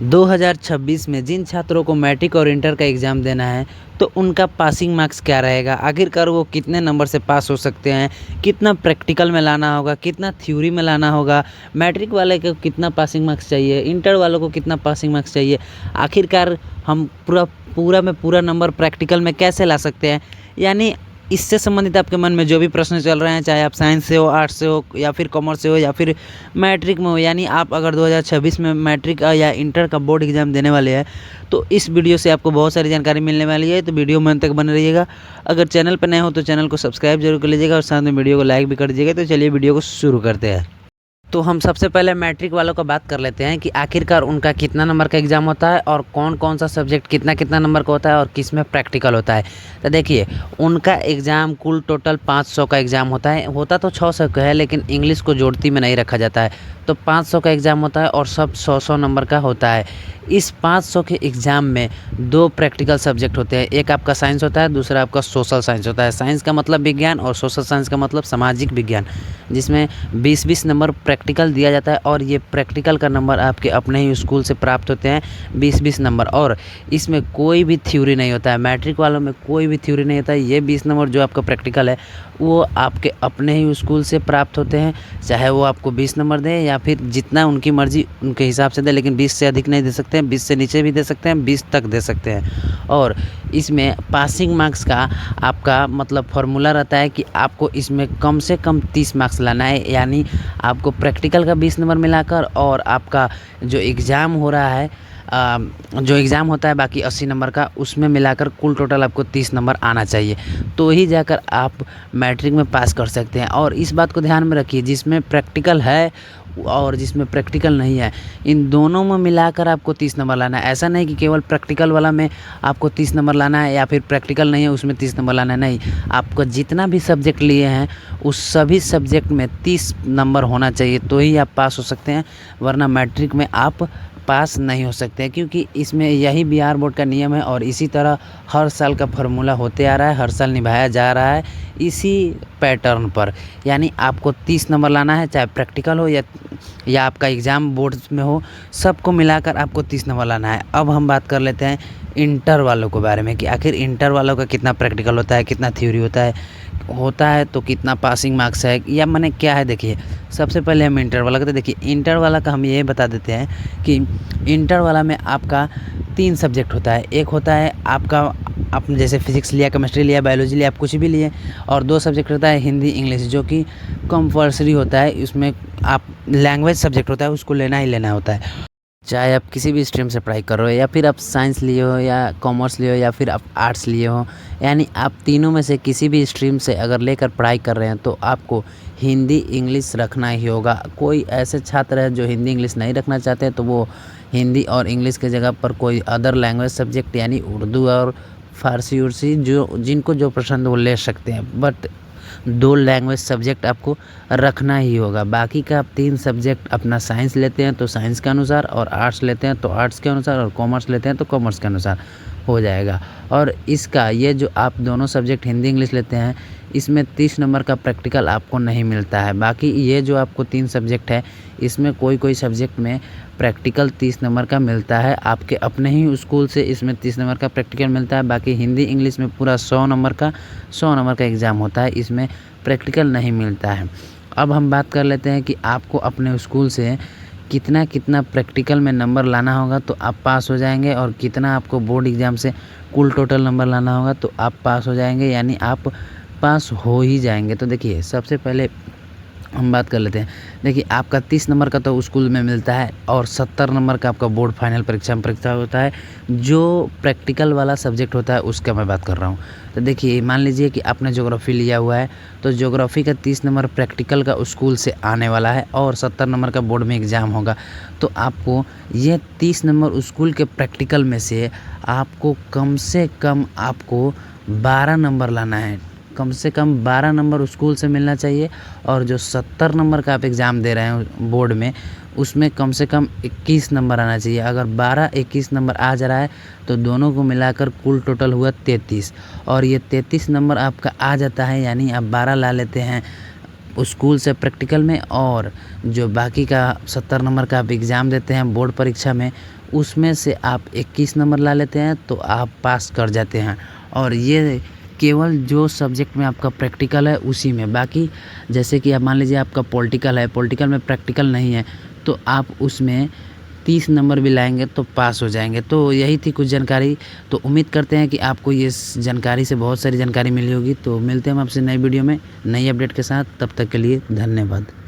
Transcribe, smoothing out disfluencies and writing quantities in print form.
2026 में जिन छात्रों को मैट्रिक और इंटर का एग्ज़ाम देना है तो उनका पासिंग मार्क्स क्या रहेगा, आखिरकार वो कितने नंबर से पास हो सकते हैं, कितना प्रैक्टिकल में लाना होगा, कितना थ्योरी में लाना होगा, मैट्रिक वाले को कितना पासिंग मार्क्स चाहिए, इंटर वालों को कितना पासिंग मार्क्स चाहिए, आखिरकार हम पूरा नंबर प्रैक्टिकल में कैसे ला सकते हैं। यानी इससे संबंधित आपके मन में जो भी प्रश्न चल रहे हैं, चाहे आप साइंस से हो, आर्ट्स से हो या फिर कॉमर्स से हो या फिर मैट्रिक में हो, यानी आप अगर 2026 में मैट्रिक या इंटर का बोर्ड एग्ज़ाम देने वाले हैं तो इस वीडियो से आपको बहुत सारी जानकारी मिलने वाली है। तो वीडियो में अंत तक बने रहिएगा। अगर चैनल पर नए हो तो चैनल को सब्सक्राइब जरूर कर लीजिएगा और साथ में वीडियो को लाइक भी कर दीजिएगा। तो चलिए वीडियो को शुरू करते हैं। तो हम सबसे पहले मैट्रिक वालों का बात कर लेते हैं कि आखिरकार उनका कितना नंबर का एग्ज़ाम होता है और कौन कौन सा सब्जेक्ट कितना नंबर का होता है और किस में प्रैक्टिकल होता है। तो देखिए, उनका एग्ज़ाम कुल टोटल 500 का एग्ज़ाम होता है। होता तो 600 का है, लेकिन इंग्लिश को जोड़ती में नहीं रखा जाता है, तो 500 का एग्ज़ाम होता है और सब 100 नंबर का होता है। इस 500 के एग्ज़ाम में 2 प्रैक्टिकल सब्जेक्ट होते हैं, एक आपका साइंस होता है, दूसरा आपका सोशल साइंस होता है। साइंस का मतलब विज्ञान और सोशल साइंस का मतलब सामाजिक विज्ञान, जिसमें 20-20 नंबर प्रैक्टिकल दिया जाता है और ये प्रैक्टिकल का नंबर आपके अपने ही स्कूल से प्राप्त होते हैं, 20-20 नंबर। और इसमें कोई भी थ्योरी नहीं होता है, मैट्रिक वालों में कोई भी थ्योरी नहीं होता है। ये 20 नंबर जो आपका प्रैक्टिकल है वो आपके अपने ही स्कूल से प्राप्त होते हैं, चाहे वो आपको 20 नंबर दें या फिर जितना उनकी मर्ज़ी उनके हिसाब से दें, लेकिन 20 से अधिक नहीं दे सकते हैं, 20 से नीचे भी दे सकते हैं, 20 तक दे सकते हैं। और इसमें पासिंग मार्क्स का आपका मतलब फार्मूला रहता है कि आपको इसमें कम से कम 30 मार्क्स लाना है। यानी आपको प्रैक्टिकल का 20 नंबर मिलाकर और आपका जो एग्ज़ाम हो रहा है, जो एग्ज़ाम होता है बाकी 80 नंबर का, उसमें मिलाकर कुल टोटल आपको 30 नंबर आना चाहिए, तो ही जाकर आप मैट्रिक में पास कर सकते हैं। और इस बात को ध्यान में रखिए, जिसमें प्रैक्टिकल है और जिसमें प्रैक्टिकल नहीं है, इन दोनों में मिलाकर आपको 30 नंबर लाना है। ऐसा नहीं कि केवल प्रैक्टिकल वाला में आपको 30 नंबर लाना है या फिर प्रैक्टिकल नहीं है उसमें 30 नंबर लाना है, नहीं। आपको जितना भी सब्जेक्ट लिए हैं उस सभी सब्जेक्ट में 30 नंबर होना चाहिए, तो ही आप पास हो सकते हैं, वरना मैट्रिक में आप पास नहीं हो सकते हैं। क्योंकि इसमें यही बिहार बोर्ड का नियम है और इसी तरह हर साल का फार्मूला होते आ रहा है, हर साल निभाया जा रहा है इसी पैटर्न पर। यानी आपको 30 नंबर लाना है, चाहे प्रैक्टिकल हो या आपका एग्ज़ाम बोर्ड में हो, सबको मिलाकर आपको 30 नंबर लाना है। अब हम बात कर लेते हैं इंटर वालों के बारे में कि आखिर इंटर वालों का कितना प्रैक्टिकल होता है, कितना थ्योरी होता है तो कितना पासिंग मार्क्स है, या माने क्या है। देखिए, सबसे पहले हम इंटर वाला का, देखिए इंटर वाला का हम ये बता देते हैं कि इंटर वाला में आपका 3 सब्जेक्ट होता है। एक होता है आपका आपने जैसे फिजिक्स लिया, केमिस्ट्री लिया, बायोलॉजी लिया, आप कुछ भी लिए, और 2 सब्जेक्ट होता है हिंदी इंग्लिश, जो कि कंपल्सरी होता है। इसमें आप लैंग्वेज सब्जेक्ट होता है, उसको लेना ही लेना होता है, चाहे आप किसी भी स्ट्रीम से पढ़ाई कर रहे हो या फिर आप साइंस लिए हो या कॉमर्स लिए हो या फिर आप आर्ट्स लिए हो। यानी आप तीनों में से किसी भी स्ट्रीम से अगर लेकर पढ़ाई कर रहे हैं तो आपको हिंदी इंग्लिश रखना ही होगा। कोई ऐसे छात्र है जो हिंदी इंग्लिश नहीं रखना चाहते तो वो हिंदी और इंग्लिश के जगह पर कोई अदर लैंग्वेज सब्जेक्ट यानी उर्दू और फारसी उर्सी जो जिनको जो पसंद वो ले सकते हैं, बट 2 लैंग्वेज सब्जेक्ट आपको रखना ही होगा। बाकी का आप 3 सब्जेक्ट अपना साइंस लेते हैं तो साइंस के अनुसार, और आर्ट्स लेते हैं तो आर्ट्स के अनुसार, और कॉमर्स लेते हैं तो कॉमर्स के अनुसार हो जाएगा। और इसका ये जो आप दोनों सब्जेक्ट हिंदी इंग्लिश लेते हैं, इसमें 30 नंबर का प्रैक्टिकल आपको नहीं मिलता है। बाकी ये जो आपको 3 सब्जेक्ट है, इसमें कोई सब्जेक्ट में प्रैक्टिकल 30 नंबर का मिलता है आपके अपने ही स्कूल से। इसमें 30 नंबर का प्रैक्टिकल मिलता है। बाकी हिंदी इंग्लिश में पूरा 100 नंबर का एग्ज़ाम होता है, इसमें प्रैक्टिकल नहीं मिलता है। अब हम बात कर लेते हैं कि आपको अपने स्कूल से कितना प्रैक्टिकल में नंबर लाना होगा तो आप पास हो जाएंगे, और कितना आपको बोर्ड एग्ज़ाम से कुल टोटल नंबर लाना होगा तो आप पास हो जाएंगे, यानी आप पास हो ही जाएंगे। तो देखिए, सबसे पहले हम बात कर लेते हैं। देखिए, आपका 30 नंबर का तो स्कूल में मिलता है और 70 नंबर का आपका बोर्ड फाइनल परीक्षा होता है। जो प्रैक्टिकल वाला सब्जेक्ट होता है उसका मैं बात कर रहा हूँ। तो देखिए, मान लीजिए कि आपने ज्योग्राफी लिया हुआ है, तो ज्योग्राफी का 30 नंबर प्रैक्टिकल का स्कूल से आने वाला है और 70 नंबर का बोर्ड में एग्ज़ाम होगा। तो आपको ये 30 नंबर स्कूल के प्रैक्टिकल में से आपको कम से कम आपको 12 नंबर लाना है। कम से कम 12 नंबर स्कूल से मिलना चाहिए, और जो 70 नंबर का आप एग्ज़ाम दे रहे हैं बोर्ड में, उसमें कम से कम 21 नंबर आना चाहिए। अगर 12-21 नंबर आ जा रहा है तो दोनों को मिलाकर कुल टोटल हुआ 33, और ये 33 नंबर आपका आ जाता है। यानी आप 12 ला लेते हैं स्कूल से प्रैक्टिकल में, और जो बाकी का 70 नंबर का आप एग्ज़ाम देते हैं बोर्ड परीक्षा में, उसमें से आप 21 नंबर ला लेते हैं तो आप पास कर जाते हैं। और ये केवल जो सब्जेक्ट में आपका प्रैक्टिकल है उसी में। बाकी जैसे कि आप मान लीजिए आपका पॉलिटिकल है, पॉलिटिकल में प्रैक्टिकल नहीं है, तो आप उसमें 30 नंबर भी लाएंगे तो पास हो जाएंगे। तो यही थी कुछ जानकारी। तो उम्मीद करते हैं कि आपको ये जानकारी से बहुत सारी जानकारी मिली होगी। तो मिलते हैं हम आपसे नई वीडियो में नई अपडेट के साथ। तब तक के लिए धन्यवाद।